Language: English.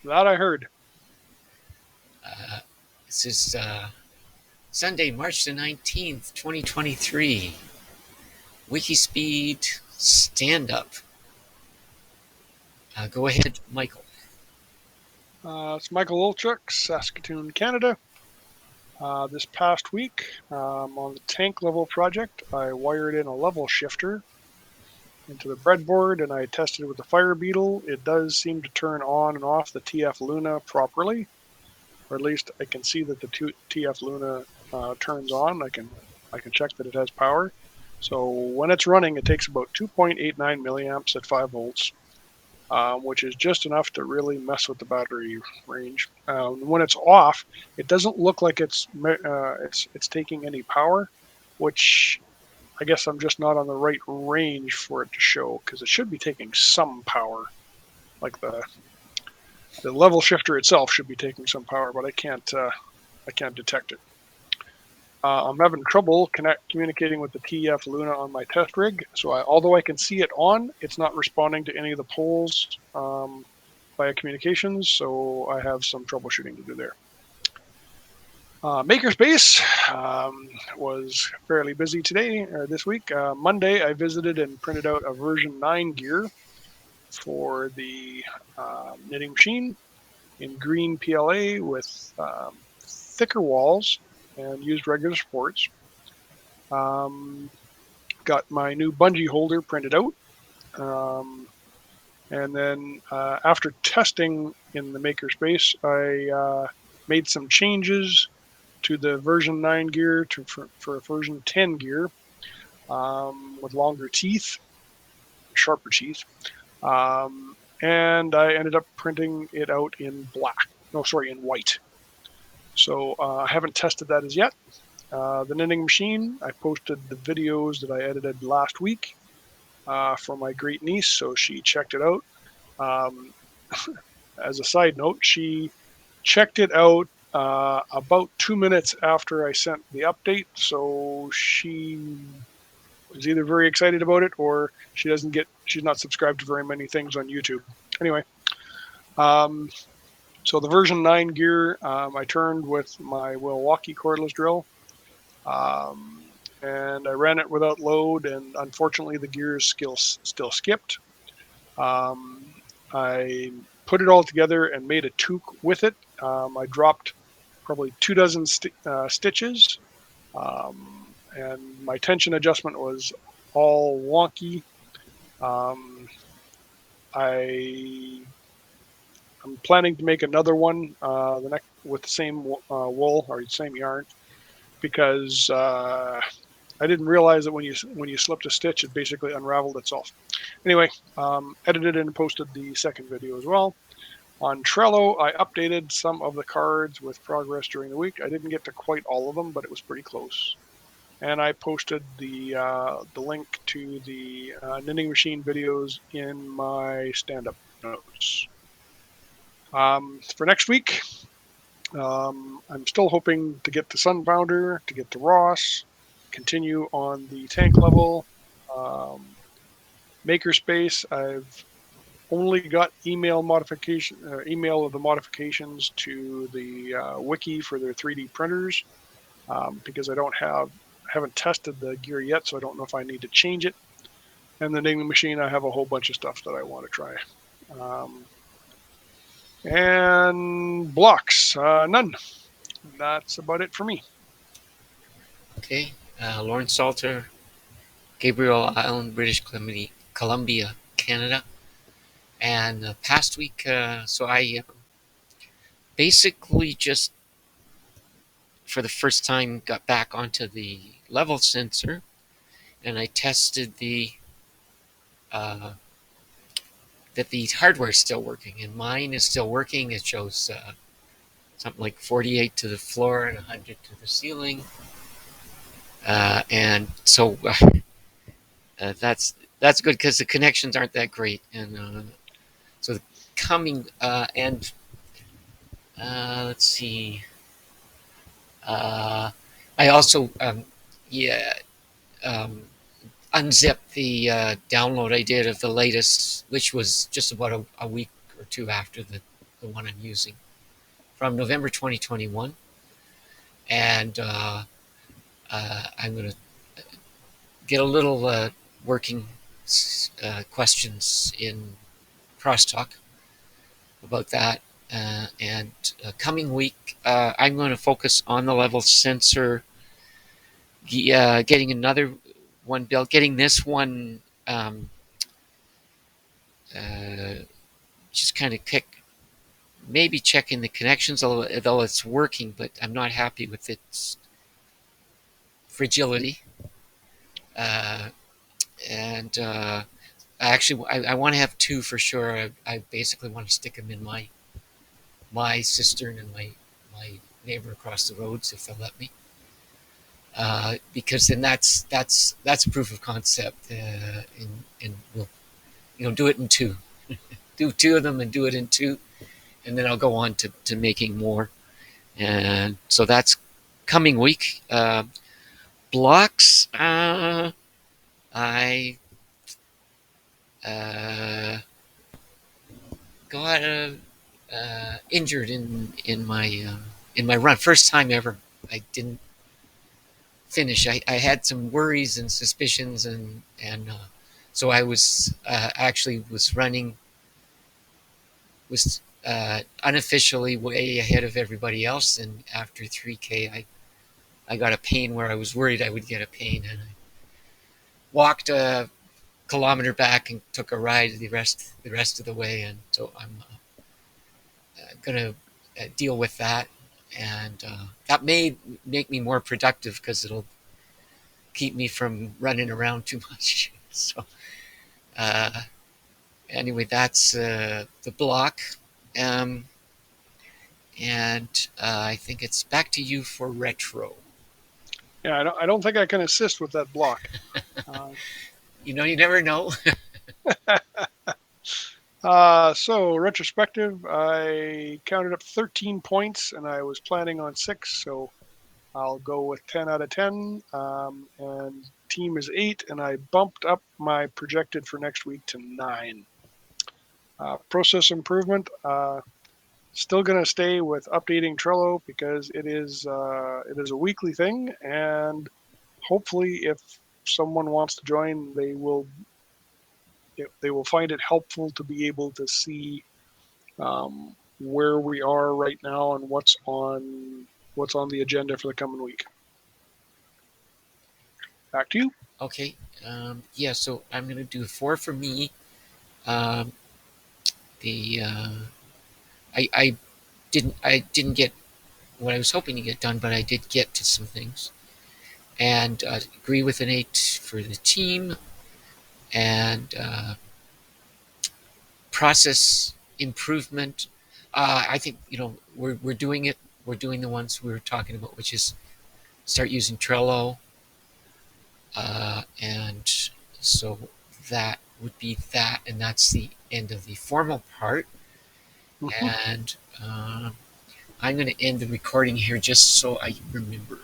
That I heard. Uh, this is Sunday, March the 19th, 2023. WIKISPEED stand up. Go ahead, Michael. It's Michael Olchuk, Saskatoon, Canada. This past week, on the tank level project, I wired in a level shifter into the breadboard and I tested it with the Fire Beetle. It does seem to turn on and off the TF Luna properly, or at least I can see that the TF Luna turns on. I can check that it has power. So when it's running, it takes about 2.89 milliamps at 5 volts, which is just enough to really mess with the battery range. When it's off, it doesn't look like it's taking any power, which I guess I'm just not on the right range for it to show because it should be taking some power. Like the level shifter itself should be taking some power, but I can't detect it. I'm having trouble communicating with the TF Luna on my test rig. So although I can see it on, it's not responding to any of the polls via communications. So I have some troubleshooting to do there. Makerspace was fairly busy today or this week. Monday, I visited and printed out a version 9 gear for the knitting machine in green PLA with thicker walls and used regular supports. Um, got my new bungee holder printed out. Um, and then after testing in the makerspace, I made some changes to the version 9 gear for a version 10 gear with longer teeth, sharper teeth. And I ended up printing it out in black. No, sorry, in white. So I haven't tested that as yet. The knitting machine, I posted the videos that I edited last week for my great niece, so she checked it out. Um, as a side note, she checked it out about 2 minutes after I sent the update, so she was either very excited about it or she's not subscribed to very many things on YouTube. Anyway, um, so the version 9 gear I turned with my Milwaukee cordless drill. And I ran it without load, and unfortunately the gears still skipped. Um, I put it all together and made a toque with it. I dropped probably 2 dozen stitches, and my tension adjustment was all wonky. Um, I I'm planning to make another one the next with the same wool or the same yarn because I didn't realize that when you slipped a stitch, it basically unraveled itself. Anyway, edited and posted the second video as well. On Trello, I updated some of the cards with progress during the week. I didn't get to quite all of them, but it was pretty close. And I posted the link to the knitting machine videos in my stand-up notes. For next week, I'm still hoping to get to Sunfounder, to get to Ross, continue on the tank level. Um, Makerspace, I've only got email of the modifications to the wiki for their 3D printers because haven't tested the gear yet, so I don't know if I need to change it. And the knitting machine, I have a whole bunch of stuff that I want to try. Um, and blocks, none. That's about it for me. Okay. Lawrence Salter, Gabriel Island, British Columbia, Canada. And past week, so I basically just for the first time got back onto the level sensor and I tested uh, that the hardware is still working, and mine is still working. It shows something like 48 to the floor and 100 to the ceiling, and so that's good because the connections aren't that great, and so the coming and let's see. Uh, I also yeah um, unzipped the download I did of the latest, which was just about a week or two after the the one I'm using from November 2021, and I'm going to get a little working questions in crosstalk about that. And coming week, I'm going to focus on the level sensor, getting another one built, getting this one uh, just kind of maybe checking the connections, although it's working, but I'm not happy with its fragility. Uh, and I want to have two for sure. I basically want to stick them in my cistern and my neighbor across the roads if they'll let me, because then that's proof of concept, and we'll do it in two, do two of them and do it in two, and then I'll go on to making more, and so that's coming week. Blocks, I got injured in my run. First time ever. I didn't finish. I had some worries and suspicions, and so I was actually was running, was unofficially way ahead of everybody else. And after 3K, I got a pain where I was worried I would get a pain, and I walked a kilometer back and took a ride the rest of the way. And so I'm gonna deal with that, and that may make me more productive because it'll keep me from running around too much. So uh, anyway, that's the block, um, and I think it's back to you for retro. Yeah, I don't think I can assist with that block. You never know. So retrospective, I counted up 13 points, and I was planning on 6, so I'll go with 10 out of 10. And team is 8, and I bumped up my projected for next week to 9. Process improvement, still going to stay with updating Trello because it is a weekly thing, and hopefully, if someone wants to join, they will find it helpful to be able to see where we are right now and what's on the agenda for the coming week. Back to you. Okay. Yeah. So I'm gonna do 4 for me. Um, the I didn't get what I was hoping to get done, but I did get to some things, and agree with an 8 for the team, and process improvement. I think we're doing it. We're doing the ones we were talking about, which is start using Trello, and so that would be that, and that's the end of the formal part. Mhm. And I'm going to end the recording here just so I remember.